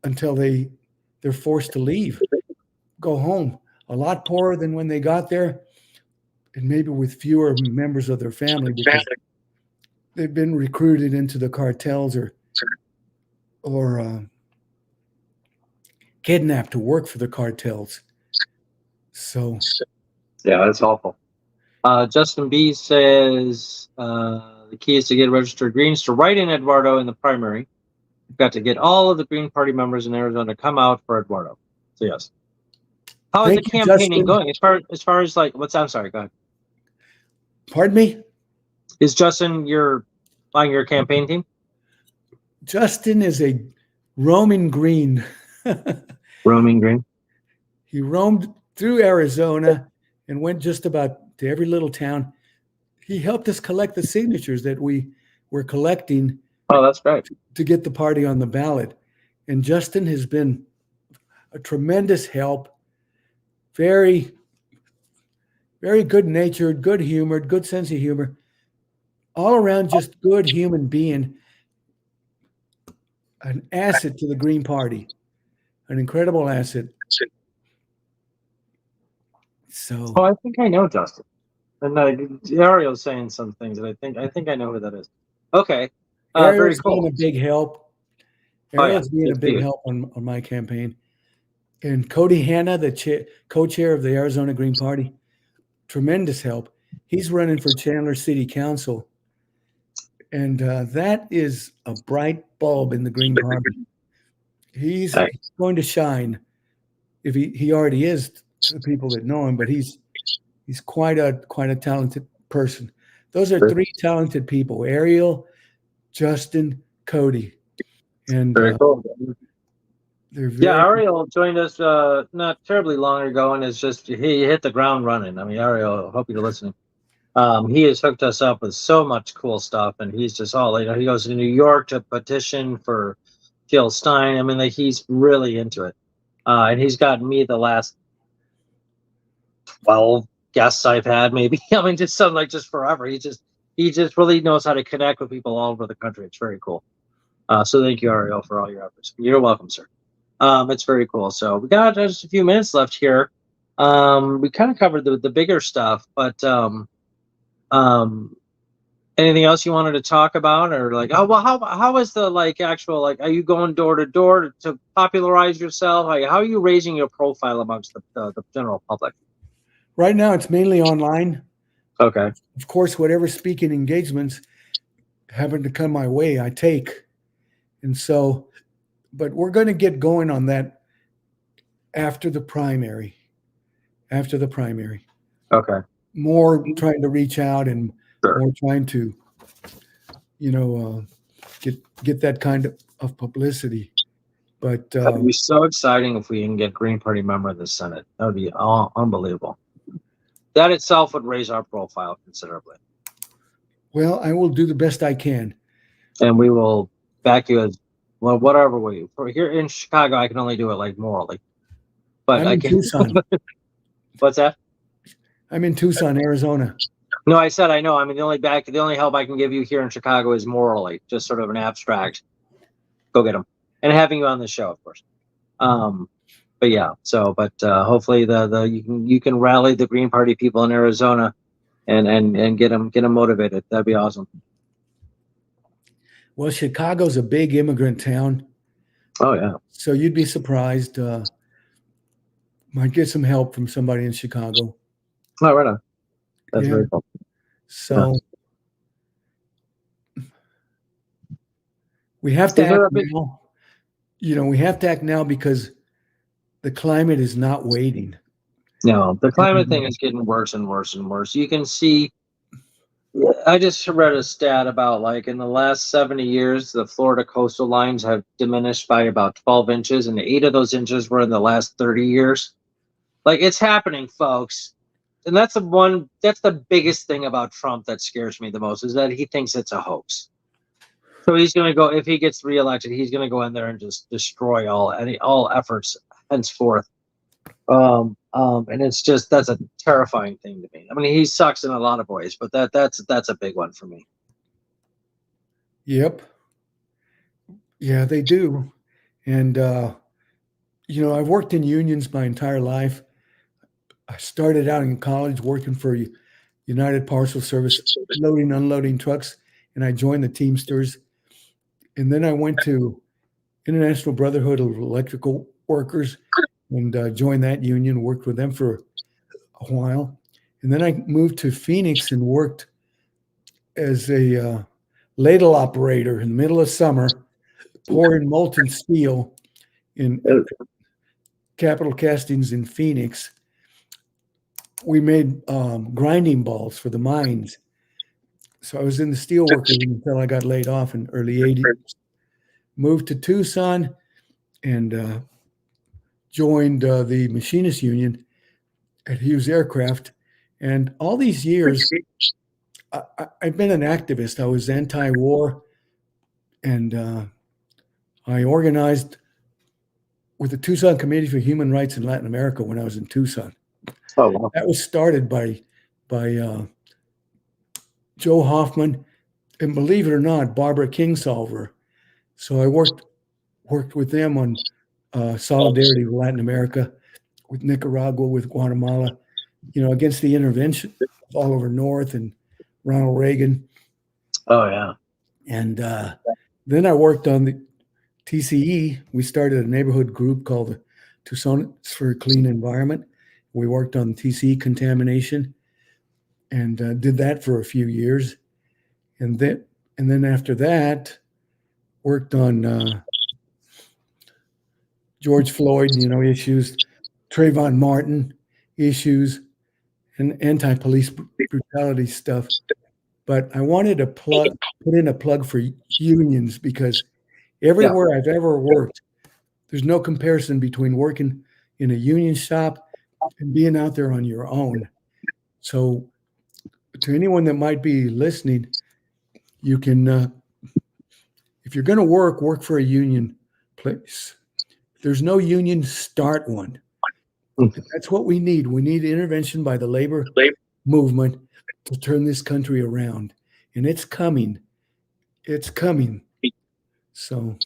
until they're forced to leave, go home, a lot poorer than when they got there, and maybe with fewer members of their family because they've been recruited into the cartels or kidnapped to work for the cartels. So, yeah, that's awful. Justin B says the key is to get registered Greens to write in Eduardo in the primary. You've got to get all of the Green Party members in Arizona to come out for Eduardo. So yes. How is the campaigning going? As far as like I'm sorry, go ahead. Pardon me? Is Justin on your campaign team? Justin is a roaming green. Roaming green. He roamed through Arizona and went just about to every little town. He helped us collect the signatures that we were collecting. Oh, that's great. To get the party on the ballot. And Justin has been a tremendous help. Very, very good-natured, good-humored, good sense of humor. All around just good human being. An asset to the Green Party. An incredible asset. So, I think I know Justin. And Ariel's saying some things that I think I know who that is. Okay. Very cool. Being a big help. Ariel's being a big help on my campaign. And Cody Hanna, the co-chair of the Arizona Green Party, tremendous help. He's running for Chandler City Council. And that is a bright bulb in the Green Party. He's going to shine. If he already is to the people that know him, but he's quite a talented person. Those are three talented people: Ariel, Justin, Cody, and Very cool. they're Yeah, very. Ariel joined us not terribly long ago, and it's just he hit the ground running. I mean, Ariel, hope you're listening. He has hooked us up with so much cool stuff, and he's just all he goes to New York to petition for Gil Stein. I mean, like, he's really into it, and he's gotten me the last 12 guests I've had, maybe. I mean, just something like just forever. He just really knows how to connect with people all over the country. It's very cool. So thank you, Ariel, for all your efforts. You're welcome, sir. It's very cool. So we got just a few minutes left here. We kind of covered the bigger stuff, but anything else you wanted to talk about, or like, oh well, how is the like actual like, are you going door to door to popularize yourself? Like, how are you raising your profile amongst the general public? Right now, it's mainly online. Okay. Of course, whatever speaking engagements happen to come my way, I take. And so, but we're going to get going on that after the primary. After the primary. Okay. More trying to reach out and Sure. more trying to, get that kind of publicity. But That'd be so exciting if we can get Green Party member of the Senate. That would be unbelievable. That itself would raise our profile considerably. well, I will do the best I can. And we will back you as well, whatever way. For here in Chicago, I can only do it like morally, but I'm I in can. Tucson. What's that? I'm in Tucson, Arizona. No, I said I know. I mean, the only help I can give you here in Chicago is morally, just sort of an abstract. Go get them, and having you on the show, of course. But yeah. So, but hopefully you can rally the Green Party people in Arizona, and get them motivated. That'd be awesome. Well, Chicago's a big immigrant town, Oh yeah. so you'd be surprised. Might get some help from somebody in Chicago. Oh, right on. That's Yeah. very cool. So we have to Is there act a big- now. We have to act now because the climate is not waiting. No, the climate thing is getting worse and worse and worse. You can see. I just read a stat about like in the last 70 years, the Florida coastal lines have diminished by about 12 inches, and 8 of those inches were in the last 30 years. Like, it's happening, folks. And that's the biggest thing about Trump that scares me the most, is that he thinks it's a hoax. So he's going to go, if he gets reelected, he's going to go in there and just destroy all efforts henceforth. And that's a terrifying thing to me. I mean, he sucks in a lot of ways, but that's a big one for me. Yep. Yeah, they do. And, I've worked in unions my entire life. I started out in college working for United Parcel Service, loading, unloading trucks, and I joined the Teamsters. And then I went to International Brotherhood of Electrical Workers and joined that union, worked with them for a while. And then I moved to Phoenix and worked as a ladle operator in the middle of summer, pouring molten steel in Capital Castings in Phoenix. We made grinding balls for the mines. So I was in the steelworkers until I got laid off in early 80s. Moved to Tucson and joined the machinist union at Hughes Aircraft. And all these years, I've been an activist. I was anti-war, and I organized with the Tucson Committee for Human Rights in Latin America when I was in Tucson. Oh, wow. That was started by Joe Hoffman, and believe it or not, Barbara Kingsolver. So I worked with them on solidarity with Latin America, with Nicaragua, with Guatemala, against the intervention all over North and Ronald Reagan. Oh yeah. And then I worked on the TCE. We started a neighborhood group called the Tucsonans for a Clean Environment. We worked on TCE contamination and did that for a few years. And then after that, worked on George Floyd, issues, Trayvon Martin issues, and anti-police brutality stuff. but I wanted to put in a plug for unions because everywhere I've ever worked, there's no comparison between working in a union shop and being out there on your own. So to anyone that might be listening, you can, if you're going to work for a union place. If there's no union, start one. That's what we need. We need intervention by the labor movement to turn this country around. And it's coming. It's coming. So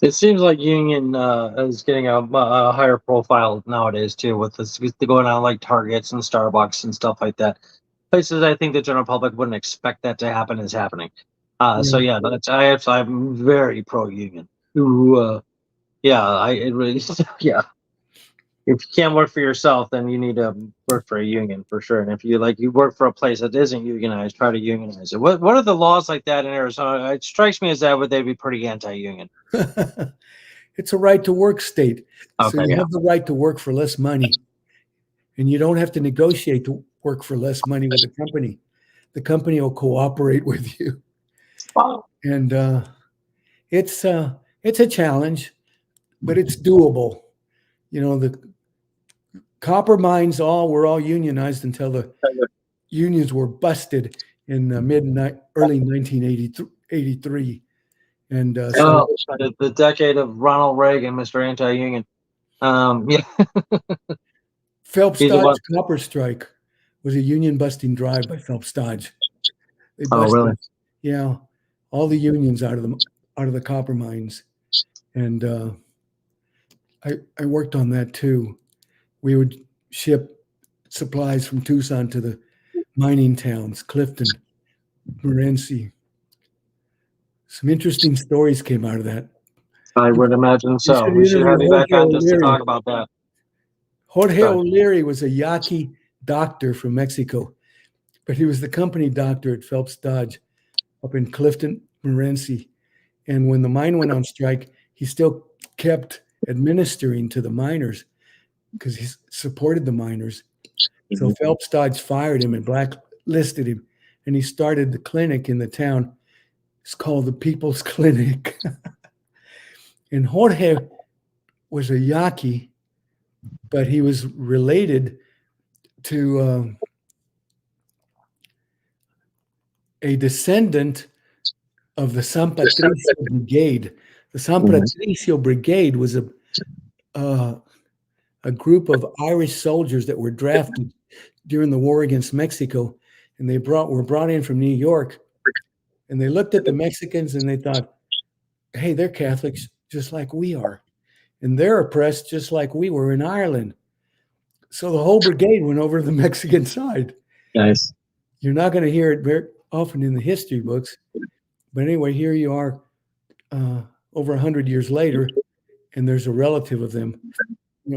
it seems like union is getting a higher profile nowadays too, with this going on like Targets and Starbucks and stuff like that. Places I think the general public wouldn't expect that to happen is happening. So yeah, I'm very pro union. It really yeah. If you can't work for yourself, then you need to work for a union for sure. And if you work for a place that isn't unionized, try to unionize it. What are the laws like that in Arizona? It strikes me as that would they be pretty anti-union. It's a right to work state. So Okay, you have the right to work for less money. And you don't have to negotiate to work for less money with the company. The company will cooperate with you. Wow. And it's a challenge, but it's doable. You know, the copper mines were all unionized until the unions were busted in early 1983. And the decade of Ronald Reagan, Mr. Anti-Union. Yeah. Phelps Dodge copper strike was a union busting drive by Phelps Dodge. They busted, really? Yeah, all the unions out of the copper mines, and I worked on that too. We would ship supplies from Tucson to the mining towns, Clifton, Morenci. Some interesting stories came out of that. I would imagine so. We should have you back on just to talk about that. Jorge O'Leary was a Yaqui doctor from Mexico, but he was the company doctor at Phelps Dodge up in Clifton, Morenci. And when the mine went on strike, he still kept administering to the miners because he supported the miners. So Phelps Dodge fired him and blacklisted him, and he started the clinic in the town. It's called the People's Clinic. And Jorge was a Yaqui, but he was related to a descendant of the San Patricio Brigade. The San Patricio Brigade was a group of Irish soldiers that were drafted during the war against Mexico, and they were brought in from New York, and they looked at the Mexicans and they thought, hey, they're Catholics just like we are, and they're oppressed just like we were in Ireland. So the whole brigade went over to the Mexican side. Nice. You're not going to hear it very often in the history books, but anyway, here you are over 100 years later, and there's a relative of them,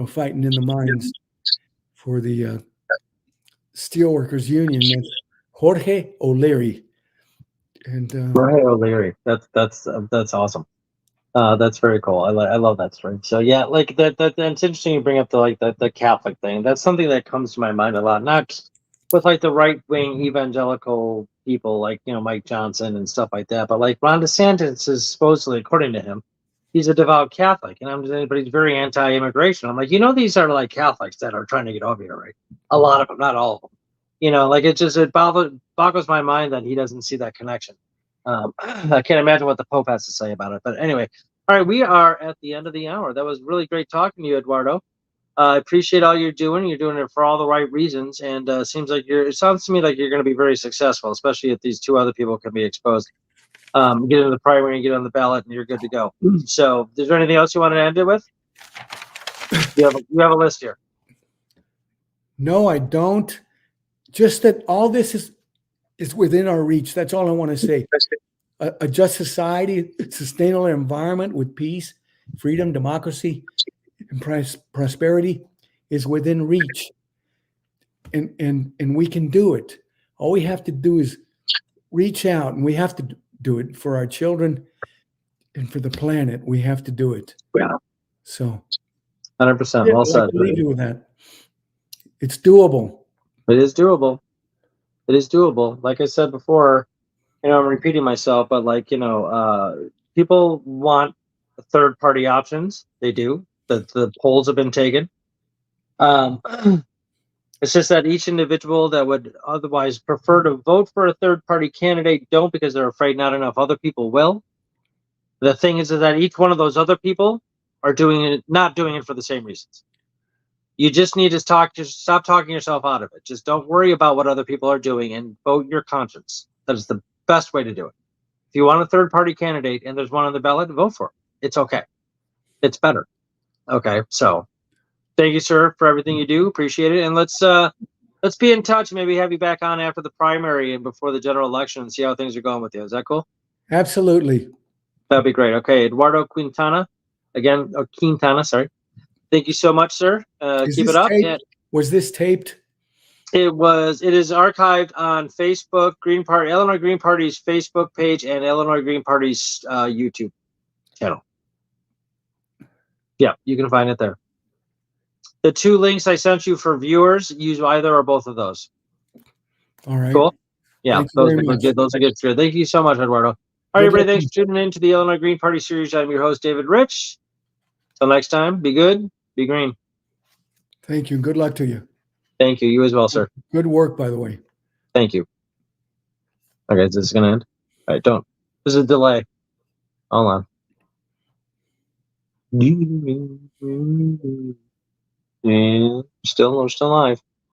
fighting in the mines for the Steelworkers Union. That's Jorge O'Leary. And Jorge O'Leary. That's awesome. That's very cool. I love that story. So yeah, like that it's interesting you bring up the Catholic thing. That's something that comes to my mind a lot, not with like the right wing evangelical people like Mike Johnson and stuff like that, but like Ron DeSantis is supposedly, according to him, he's a devout Catholic, but he's very anti-immigration. I'm like, these are like Catholics that are trying to get over here, right? A lot of them, not all of them. It boggles my mind that he doesn't see that connection. I can't imagine what the Pope has to say about it. But anyway, all right, we are at the end of the hour. That was really great talking to you, Eduardo. I appreciate all you're doing. You're doing it for all the right reasons, and it sounds to me like you're going to be very successful, especially if these two other people can be exposed. Get into the primary and get on the ballot, and you're good to go. So, is there anything else you want to end it with? You have a list here. No, I don't. Just that all this is within our reach. That's all I want to say. A just society, sustainable environment with peace, freedom, democracy, and prosperity is within reach. And we can do it. All we have to do is reach out, and we have to do it for our children and for the planet. We have to do it. Yeah. So 100%. Well said. Leave you with that. It's doable. It is doable. It is doable. Like I said before, I'm repeating myself, but people want third party options. They do. The polls have been taken. Um, it's just that each individual that would otherwise prefer to vote for a third party candidate don't, because they're afraid not enough other people will. The thing is that each one of those other people are not doing it for the same reasons. You just need to stop talking yourself out of it. Just don't worry about what other people are doing and vote your conscience. That is the best way to do it. If you want a third party candidate and there's one on the ballot, vote for it. It's okay. It's better. Okay. So thank you, sir, for everything you do. Appreciate it. And let's be in touch. Maybe have you back on after the primary and before the general election and see how things are going with you. Is that cool? Absolutely. That'd be great. Okay. Eduardo Quintana. Again, Quintana, sorry. Thank you so much, sir. Keep it up. Was this taped? It is archived on Facebook, Illinois Green Party's Facebook page and Illinois Green Party's YouTube channel. Yeah, you can find it there. The two links I sent you for viewers, use either or both of those. All right. Cool. Yeah, those are good. good. Thank you so much, Eduardo. All right, everybody, thanks for tuning in to the Illinois Green Party series. I'm your host, David Rich. Till next time, be good, be green. Thank you. Good luck to you. Thank you. You as well, sir. Good work, by the way. Thank you. Okay, is this going to end? All right, don't. There's a delay. Hold on. Yeah, we're still live.